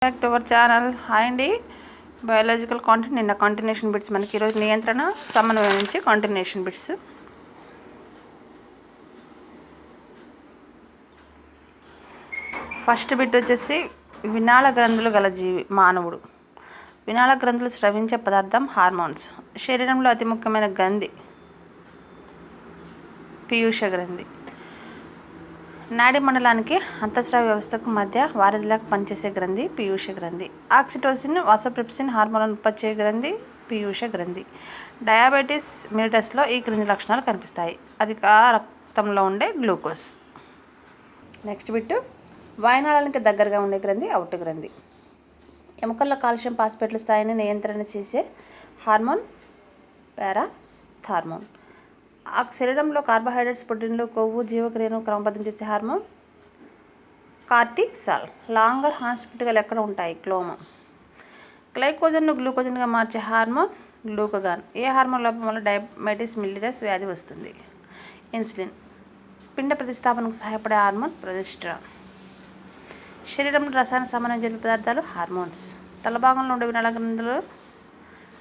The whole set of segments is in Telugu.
Back to our channel. Hi అండి. బయాలజికల్ కాంటెంట్ నిన్న కాంటినేషన్ బిట్స్ మనకి ఈరోజు నియంత్రణ సమన్వయం నుంచి కాంటినేషన్ బిట్స్. ఫస్ట్ బిట్ వచ్చేసి వినాళ గ్రంథులు గల జీవి మానవుడు. వినాళ గ్రంథులు స్రవించే పదార్థం హార్మోన్స్. శరీరంలో అతి ముఖ్యమైన గ్రంథి పీయూష గ్రంథి. నాడీ మండలానికి అంతఃస్రావ వ్యవస్థకు మధ్య వారధిలాగా పనిచేసే గ్రంథి పీయూష గ్రంథి. ఆక్సిటోసిన్ వాసోప్రెప్సిన్ హార్మోన్లను ఉత్పత్తి చేసే గ్రంథి పీయూష గ్రంథి. డయాబెటీస్ మిలిటస్లో ఈ క్రింది లక్షణాలు కనిపిస్తాయి. అధిక రక్తంలో ఉండే గ్లూకోజ్. నెక్స్ట్ బిట్ వాయునాళానికి దగ్గరగా ఉండే గ్రంథి ఔట్ గ్రంథి. ఎముకల్లో కాల్షియం ఫాస్ఫేట్ల స్థాయిని నియంత్రణ చేసే హార్మోన్ పారాథార్మోన్. శరీరంలో కార్బోహైడ్రేట్స్, ప్రోటీన్లు, కొవ్వు, జీవక్రియను క్రమబద్ధం చేసే హార్మోన్ కార్టిసాల్. లాంగర్ హాస్పిటల్ ఎక్కడ ఉంటాయి? క్లోమ. గ్లైకోజన్ను గ్లూకోజన్గా మార్చే హార్మోన్ గ్లూకగాన్. ఏ హార్మోన్ లోపం వల్ల డయాబెటీస్ మిలిటస్ వ్యాధి వస్తుంది? ఇన్సులిన్. పిండ ప్రతిస్థాపనకు సహాయపడే హార్మోన్ ప్రొజెస్టరాన్. శరీరంలో రసాయన సమన్వయం జరిగే పదార్థాలు హార్మోన్స్. తలభాగంలో ఉండే వినాళ గ్రంథులు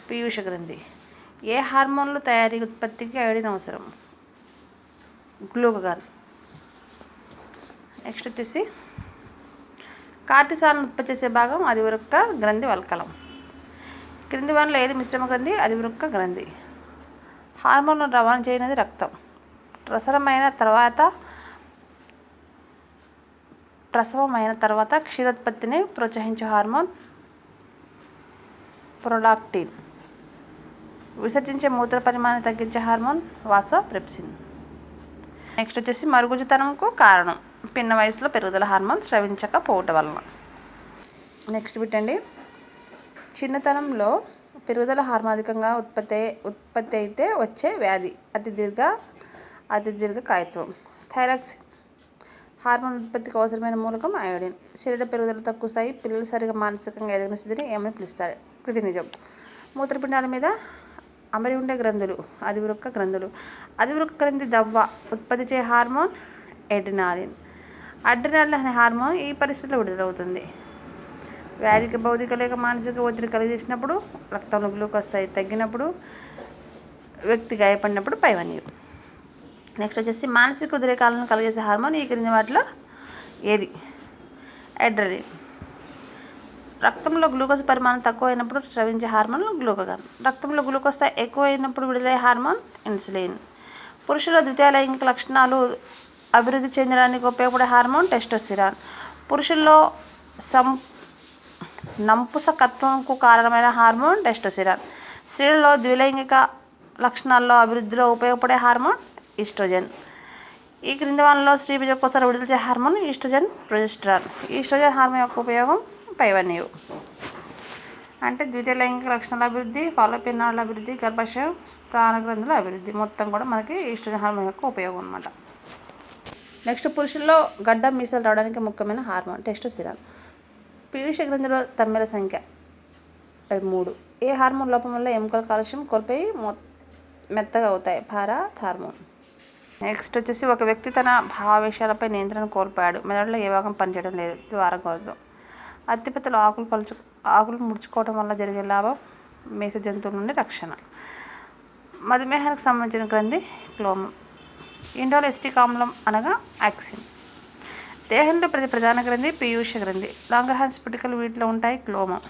పీయూష గ్రంథి. ఏ హార్మోన్లు తయారీ ఉత్పత్తికి అయోడిన్ అవసరం? గ్లూకగాన్. నెక్స్ట్ వచ్చేసి కార్టిసాల్ను ఉత్పత్తి చేసే భాగం అధివృక్క గ్రంథి వల్కలం. క్రింది వానిలో ఏది మిశ్రమ గ్రంథి? అధివృక్క గ్రంథి. హార్మోన్లను రవాణా చేయనిది రక్తం. ప్రసవమైన తర్వాత క్షీరోత్పత్తిని ప్రోత్సహించే హార్మోన్ ప్రొలాక్టిన్. విసర్జించే మూత్ర పరిమాణాన్ని తగ్గించే హార్మోన్ వాసోప్రెప్సిన్. నెక్స్ట్ వచ్చేసి మరుగుజ్జుతనంకు కారణం పిన్న వయసులో పెరుగుదల హార్మోన్ స్రవించకపోవటం వలన. నెక్స్ట్ బిట్ అండి. చిన్నతనంలో పెరుగుదల హార్మోన్ అధికంగా ఉత్పత్తి అయితే వచ్చే వ్యాధి అతి దీర్ఘకాయత్వం. థైరాక్సిన్ హార్మోన్ ఉత్పత్తికి అవసరమైన మూలకం అయోడిన్. శరీర పెరుగుదల తక్కువ స్థాయి పిల్లలు సరిగా మానసికంగా ఎదిగిన స్థితిని ఏమని పిలుస్తారు? క్రిటినిజం. మూత్రపిండాల మీద అమరి ఉండే గ్రంథులు అధివృక్క గ్రంథులు. అధివృక్క గ్రంథి దవ్వ ఉత్పత్తి చేసే హార్మోన్ అడ్రినాలిన్. అడ్రినాలిన్ అనే హార్మోన్ ఈ పరిస్థితిలో విడుదలవుతుంది. వ్యాధికి భౌతిక లేక మానసిక ఒత్తిడి కలిగజేసినప్పుడు, రక్తంలో గ్లూకోజ్ స్థాయి తగ్గినప్పుడు, వ్యక్తి గాయపడినప్పుడు పైవన్యం. నెక్స్ట్ వచ్చేసి మానసిక ఉద్రేకాలను కలిగజేసే హార్మోన్ ఈ క్రింది వాటిలో ఏది? అడ్రినాలిన్. రక్తంలో గ్లూకోజ్ పరిమాణం తక్కువ అయినప్పుడు స్రవించే హార్మోన్ గ్లూకగాన్. రక్తంలో గ్లూకోజ్ స్థాయి ఎక్కువ అయినప్పుడు విడుదలయ్యే హార్మోన్ ఇన్సులిన్. పురుషుల ద్వితీయ లైంగిక లక్షణాలు అభివృద్ధి చెందడానికి ఉపయోగపడే హార్మోన్ టెస్టోస్టెరాన్. పురుషుల్లో నంపుసకత్వంకు కారణమైన హార్మోన్ టెస్టోస్టెరాన్. స్త్రీలలో ద్విలైంగిక లక్షణాల్లో అభివృద్ధిలో ఉపయోగపడే హార్మోన్ ఈస్ట్రోజన్. ఈ క్రింది వానిలో స్త్రీ బీజకోశాలు విడుదల చేసే hormone estrogen progesterone. Estrogen hormone యొక్క ఉపయోగం పైవన్యు అంటే ద్వితీయ లైంగిక లక్షణాల అభివృద్ధి, ఫాలోపియన్ నాళాల అభివృద్ధి, గర్భాశయం స్థాన గ్రంథుల అభివృద్ధి మొత్తం కూడా మనకి ఈస్ట్రోజన్ హార్మోన్ యొక్క ఉపయోగం అన్నమాట. నెక్స్ట్ పురుషుల్లో గడ్డం మీసాలు రావడానికి ముఖ్యమైన హార్మోన్ టెస్టోస్టెరాన్. పీయూష గ్రంథిలో తమ్మెల సంఖ్య 3. ఏ హార్మోన్ లోపం వల్ల ఎముకల కాల్షియం కోల్పోయి మెత్తగా అవుతాయి? పారాథార్మోన్. నెక్స్ట్ వచ్చేసి ఒక వ్యక్తి తన భావావేశాలపై నియంత్రణ కోల్పోయాడు. మెదడులో ఏ భాగం పనిచేయడం లేదు? ద్వారగోధం. అత్తిపత్తులు ఆకులు ముడుచుకోవడం వల్ల జరిగే లాభం మేస జంతువుల నుండి రక్షణ. మధుమేహానికి సంబంధించిన గ్రంథి క్లోమం. ఇండోలెస్టిక్ ఆమ్లం అనగా యాక్సిన్. దేహంలో ప్రధాన గ్రంథి పీయూష గ్రంథి. లాంగర్హాన్స్ పుటికలు వీటిలో ఉంటాయి క్లోమం.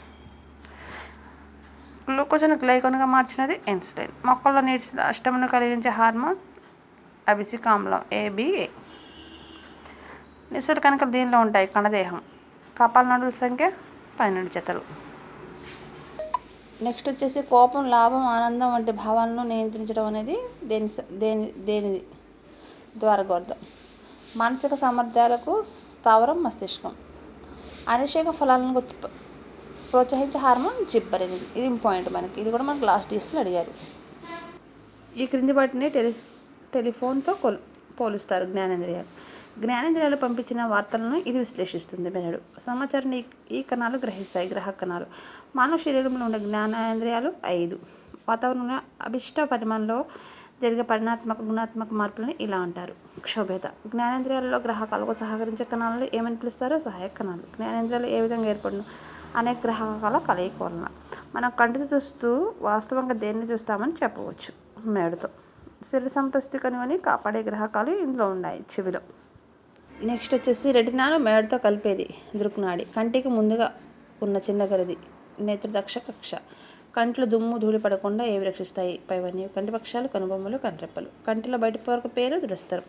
గ్లూకోజ్ను గ్లైకోన్గా మార్చినది ఇన్సులిన్. మొక్కల్లో నీటి అష్టమును కలిగించే హార్మోన్ అబిసిక్ ఆమ్లం ABA. నిసరు కణికలు దీనిలో ఉంటాయి కణదేహం. కపాల నాడుల సంఖ్య 12 జతలు. నెక్స్ట్ వచ్చేసి కోపం, లాభం, ఆనందం వంటి భావాలను నియంత్రించడం అనేది దేనిది? ద్వారగోధం. మానసిక సామర్థ్యాలకు స్థావరం మస్తిష్కం. అనిషేక ఫలాలను ప్రోత్సహించే హార్మోన్ జిబ్బరిన్. ఇది ఇంపార్టెంట్ మనకి. ఇది కూడా మనకు లాస్ట్ డిస్లో అడిగారు. ఈ క్రింది వాటిని టెలిఫోన్తో పోలుస్తారు. జ్ఞానేంద్రియాలు పంపించిన వార్తలను ఇది విశ్లేషిస్తుంది. మెదడు సమాచారాన్ని ఈ కణాలు గ్రహిస్తాయి. గ్రహ కణాలు. మానవ శరీరంలో ఉండే జ్ఞానేంద్రియాలు 5. వాతావరణంలో అభిష్ట పరిమాణంలో జరిగే గుణాత్మక మార్పులను ఇలా అంటారు. క్షోభేత. జ్ఞానేంద్రియాలలో గ్రాహకాలకు సహకరించే కణాలను ఏమని పిలుస్తారు? సహాయక కణాలు. జ్ఞానేంద్రియాలు ఏ విధంగా ఏర్పడును? అనేక గ్రహాల కలయిక వలన. మనం కంటితో చూస్తూ వాస్తవంగా దేన్ని చూస్తామని చెప్పవచ్చు. మేడుతో శరీర సంతస్తి కనువని కాపాడే గ్రహకాలు ఇందులో ఉన్నాయి చెవిలో. నెక్స్ట్ వచ్చేసి రెటినాను మేడుతో కలిపేది దృక్నాడి. కంటికి ముందుగా ఉన్న చిన్న గరిది నేత్రదక్ష కక్ష. కంట్లో దుమ్ము ధూళి పడకుండా ఏవి రక్షిస్తాయి? పైవన్నీ కంటి పక్షాలు, కనుబొమ్మలు, కంటిరెప్పలు. కంటిలో బయట పొరకు పేరు దృఢస్థరం.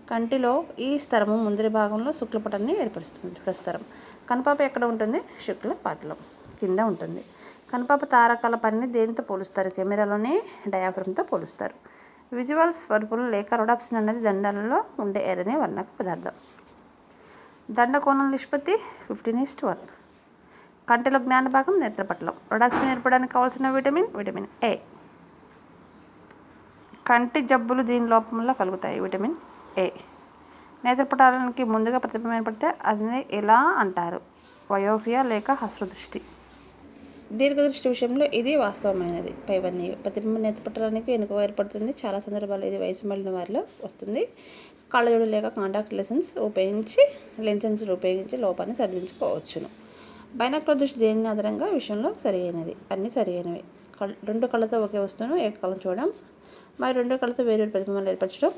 కంటిలో ఈ స్థరము ముందరి భాగంలో శుక్లపటాన్ని ఏర్పరుస్తుంది. దృఢస్థరం. కనుపాప ఎక్కడ ఉంటుంది? శుక్ల పాటలం కింద ఉంటుంది. కనుపాప తారకాల పనిని దేనితో పోలుస్తారు? కెమెరాలోని డయాఫ్రమ్తో పోలుస్తారు. విజువల్స్ వర్పులు లేక రొడాప్సిన్ అనేది దండాలలో ఉండే ఎర్రని వర్ణక పదార్థం. దండకోణం నిష్పత్తి 15:1. కంటిలో జ్ఞాన భాగం నేత్రపటలం. రొడాప్సిన్ ఏర్పడడానికి కావాల్సిన విటమిన్ ఏ. కంటి జబ్బులు దీని లోపంలో కలుగుతాయి. Vitamin A. నేత్రపటాలానికి ముందుగా ప్రతిబింబం ఏర్పడితే అది ఎలా అంటారు? వయోపియా లేక అశ్రుదృష్టి. దీర్ఘదృష్టి విషయంలో ఇది వాస్తవమైనది. పైవన్నీ ప్రతిబింబం నేత్రపటలానికి వెనుక ఏర్పడుతుంది. చాలా సందర్భాల్లో ఇది వయసు మళ్ళిన వారిలో వస్తుంది. కళ్ళజోడు లేక కాంటాక్ట్ లెన్సెన్స్ ఉపయోగించి లోపాన్ని సరిదిద్దుకోవచ్చును. బైనాక్యులర్ దృష్టి దేని ఆధారంగా విషయంలో సరి అయినది? అన్నీ సరి అయినవి. రెండు కళ్ళతో ఒకే వస్తువును ఏకకాలం చూడడం, మరి రెండు కళ్ళతో వేరు ప్రతిబింబాలు ఏర్పరచడం.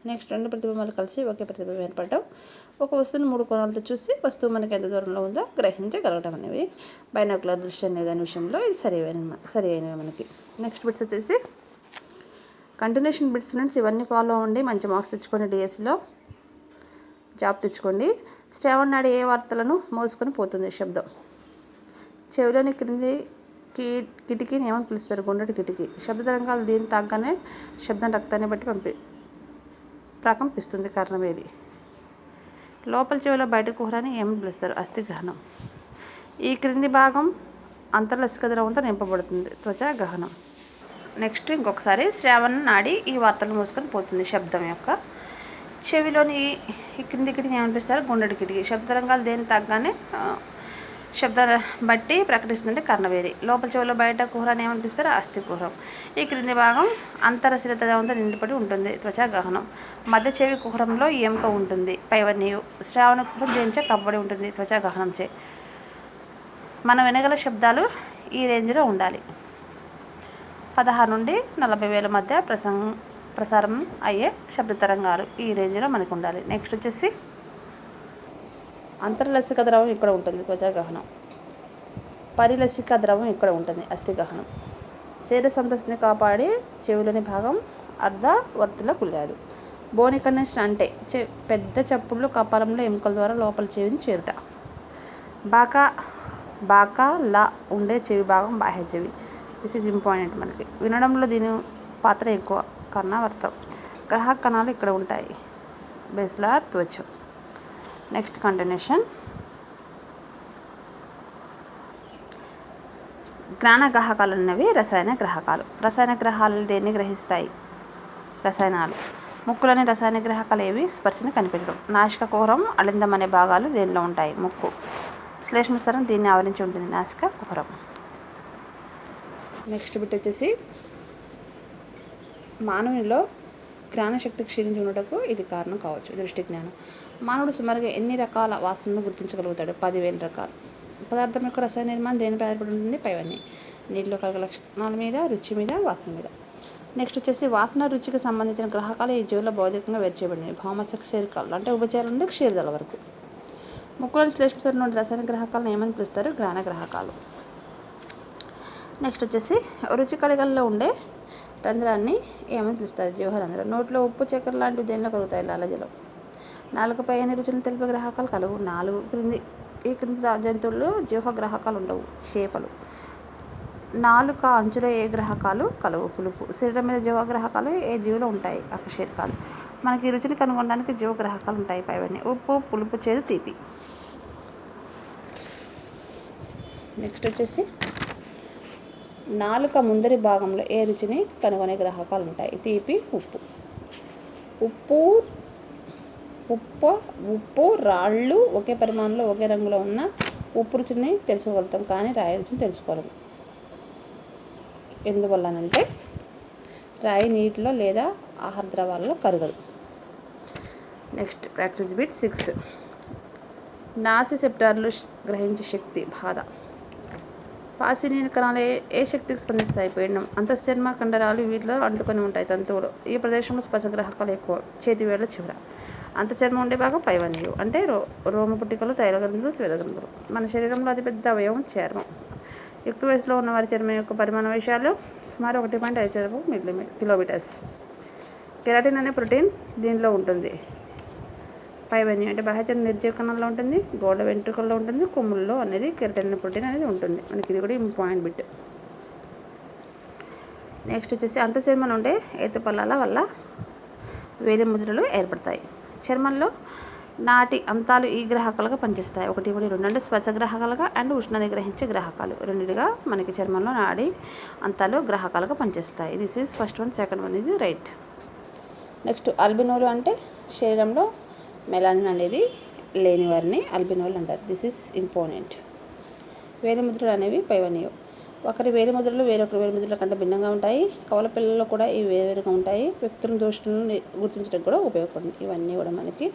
నెక్స్ట్ రెండు ప్రతిబింబాలు కలిసి ఒకే ప్రతిబింబం ఏర్పడటం. ఒక వస్తువును మూడు కోణాలతో చూసి వస్తువు మనకి ఎంత దూరంలో ఉందో గ్రహించగలగడం అనేవి బైనాక్యులర్ దృష్టి అనే దాని విషయంలో ఇది సరి అయినవి మనకి. నెక్స్ట్ బిట్స్ వచ్చేసి కంటిన్యూషన్ బిట్స్ ఫ్రెండ్స్. ఇవన్నీ ఫాలో అవ్వండి. మంచి మార్క్స్ తెచ్చుకొని డిఎస్సిలో జాబ్ తెచ్చుకోండి. శ్రావణ నాడి ఏ వార్తలను మోసుకొని పోతుంది? శబ్దం. చెవిలోని క్రింది కిటికీని ఏమని పిలుస్తారు? గుండ్రటి కిటికీ. శబ్ద తరంగాలు దీన్ని తాగ్గానే శబ్దం రక్తాన్ని బట్టి ప్రకంపిస్తుంది. కర్ణవేలి. లోపల చెవిలో బయట కుహరాన్ని ఏమని పిలుస్తారు? అస్థి గహనం. ఈ క్రింది భాగం అంతర్లసిక ద్రవంతో నింపబడుతుంది. త్వచ గహనం. నెక్స్ట్ ఇంకొకసారి శ్రావణ నాడి ఈ వార్తలు మోసుకొని పోతుంది. శబ్దం యొక్క చెవిలోని ఈ క్రింది కిటికీ ఏమని పిలుస్తారు? గుండ్రటి కిటికీ. శబ్ద తరంగాలు దేన్ని తాగ్గానే శబ్దాన్ని బట్టి ప్రకటిస్తుంటే కర్ణవేలి. లోపల చెవిలో బయట కుహరాన్ని ఏమనిపిస్తారు? అస్థి కుహరం. ఈ క్రింది భాగం అంతరశిరత ద్రవంతో నిండిపడి ఉంటుంది. త్వచ గహనం. మధ్య చెవి కుహరంలో ఎముక ఉంటుంది. పైవన్నీ శ్రావణ కుహరం దేనిచే కప్పబడి ఉంటుంది? త్వచ గహనంచే. మనం వినగల శబ్దాలు ఈ రేంజ్లో ఉండాలి. 16 నుండి 40,000 మధ్య ప్రసారం అయ్యే శబ్ద తరంగాలు ఈ రేంజ్లో మనకు ఉండాలి. నెక్స్ట్ వచ్చేసి అంతర్లసిక ద్రవం ఇక్కడ ఉంటుంది. త్వచ గహనం. పరిలసిక ద్రవం ఇక్కడ ఉంటుంది. అస్థి గహనం. శరీర సంతస్తిని కాపాడి చెవులోని భాగం అర్ధవర్తుల కుల్లాలు. బోని కండెన్షన్ అంటే పెద్ద చప్పుళ్ళు కపాలంలో ఎముకల ద్వారా లోపల చెవిని చేరుట. బాకా లా ఉండే చెవి భాగం బాహ్య చెవి. దిస్ ఈజ్ ఇంపార్టెంట్ మనకి. వినడంలో దీని పాత్ర ఎక్కువ. కర్ణవర్తం. గ్రహ కణాలు ఇక్కడ ఉంటాయి. బేస్లార్ త్వచం. Next continuation. జ్ఞాన గ్రాహకాలు అనేవి రసాయన గ్రాహకాలు. రసాయన గ్రహాలు దేన్ని గ్రహిస్తాయి? రసాయనాలు. ముక్కులోని రసాయన గ్రాహకాలు ఏవి? స్పర్శని కనిపెట్టడం. నాసిక కుహరం, అలిందం అనే భాగాలు దేనిలో ఉంటాయి? ముక్కు. శ్లేష్మ స్థరం దీన్ని ఆవరించి ఉంటుంది. నాసిక కుహరం. నెక్స్ట్ బిట్ వచ్చేసి మానవునిలో జ్ఞానశక్తి క్షీణించి ఉండటకు ఇది కారణం కావచ్చు. దృష్టి జ్ఞానం. మానవుడు సుమారుగా ఎన్ని రకాల వాసనలను గుర్తించగలుగుతాడు? 10,000 రకాలు. పదార్థం యొక్క రసాయన నిర్మాణం దేనిపై ఆధారపడి ఉంటుంది? పైవన్నీ నీటిలో కలిగే లక్షణాల మీద, రుచి మీద, వాసన మీద. నెక్స్ట్ వచ్చేసి వాసన రుచికి సంబంధించిన గ్రాహకాలు ఈ జీవుల్లో భౌతికంగా వేరు చేయబడినవి. భౌమస క్షీరకాలు అంటే ఉభచయాల నుండి క్షీరదల వరకు. ముక్కులోని శ్లేష్మ నుండి రసాయన గ్రాహకాలను ఏమని పిలుస్తారు? జ్ఞాన గ్రాహకాలు. నెక్స్ట్ వచ్చేసి రుచి కళికల్లో ఉండే రంధ్రాన్ని ఏమని పిలుస్తారు? జీవరంధ్రం. నోట్లో ఉప్పు, చక్కెర లాంటివి దేనిలో కలుగుతాయి? లాలజలం. నాలుకపై అన్ని రుచులను తెలిపే గ్రాహకాలు కలవు. 4. ఈ క్రింది జంతువుల్లో జీవ గ్రాహకాలు ఉండవు. చేపలు. నాలుక అంచులో ఏ గ్రాహకాలు కలవు? పులుపు. శరీరం మీద జీవగ్రాహకాలు ఏ జీవులో ఉంటాయి? అకశేరుకాలు. మనకి రుచిని కనుగొనడానికి జీవగ్రాహకాలు ఉంటాయి. పైవన్నీ ఉప్పు, పులుపు, చేదు, తీపి. నెక్స్ట్ వచ్చేసి నాలుక ముందరి భాగంలో ఏ రుచిని కనుగొనే గ్రాహకాలు ఉంటాయి? తీపి, ఉప్పు రాళ్ళు ఒకే పరిమాణంలో ఒకే రంగులో ఉన్న ఉప్పు రుచిని తెలుసుకోగలుగుతాం, కానీ రాయి రుచిని తెలుసుకోలేము. ఎందువల్లనంటే రాయి నీటిలో లేదా ఆహార ద్రవాలలో కరగదు. Next practice bit 6. నాసిసెప్టార్లు గ్రహించే శక్తి బాధ. పాసినీని కణాలు ఏ శక్తికి స్పందిస్తాయి? పీడనం. అంతశ్చర్మ కండరాలు వీటిలో అంటుకొని ఉంటాయి. తంతువులు. ఈ ప్రదేశంలో స్పర్శగ్రాహకాలు ఎక్కువ. చేతివేళ్ల చివర. అంతచర్మం ఉండే భాగం పైవన్యు అంటే రోమ పుట్టికలు, తైలగ్రంథులు, స్వేదగ్రంథులు. మన శరీరంలో అతిపెద్ద అవయవం చర్మం. యుక్త వయసులో ఉన్న వారి చర్మం యొక్క పరిమాణ విషయాలు సుమారు 1.5 కిలోమీటర్స్. కెరాటిన్ అనే ప్రోటీన్ దీనిలో ఉంటుంది. పైవన్యు అంటే బాహ్యచర్మ నిర్జీవ కణంలో ఉంటుంది, గోడ వెంట్రుకల్లో ఉంటుంది, కొమ్ముల్లో అనేది కెరాటిన్ అనే ప్రోటీన్ అనేది ఉంటుంది. మనకి ఇది కూడా ఇంపార్టెంట్ బిట్. నెక్స్ట్ వచ్చేసి అంతచర్మం ఉండే ఏతుపల్లాల వల్ల వేలిముద్రలు ఏర్పడతాయి. చర్మంలో నాటి అంతాలు ఈ గ్రాహకాలుగా పనిచేస్తాయి. 1, 2 అంటే స్పర్శగ్రాహకాలుగా అండ్ ఉష్ణాన్ని గ్రహించే గ్రాహకాలు రెండింటిగా మనకి చర్మంలో నాడి అంతాలు గ్రాహకాలుగా పనిచేస్తాయి. This is first one, second one is right. Next అల్బినోలు అంటే శరీరంలో మెలానిన్ అనేది లేని వారిని అల్బినోలు అంటారు. This is important. వేలిముద్రలు అనేవి పైవన్యు. ఒకరి వేలిముద్రలు వేరొకరి వేలిముద్రల కంటే భిన్నంగా ఉంటాయి. కవల పిల్లల్లో కూడా ఇవి వేరువేరుగా ఉంటాయి. వ్యక్తులను దోషులను గుర్తించడానికి కూడా ఉపయోగపడుతుంది. ఇవన్నీ కూడా మనకి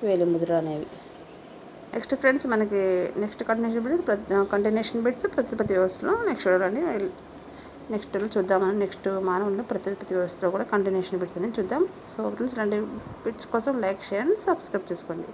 వేలిముద్రలు అనేవి. నెక్స్ట్ ఫ్రెండ్స్ మనకి నెక్స్ట్ కంటిన్యూషన్ బిట్స్ ప్రతిపత్తి వ్యవస్థలో నెక్స్ట్ చూడాలండి. నెక్స్ట్ చూద్దామని నెక్స్ట్ మానవుల్లో ప్రతిపత్తి వ్యవస్థలో కూడా కంటిన్యూషన్ బిట్స్ అనేది చూద్దాం. సో ఫ్రెండ్స్ ఇలాంటి బిట్స్ కోసం లైక్, షేర్ అండ్ సబ్స్క్రైబ్ చేసుకోండి.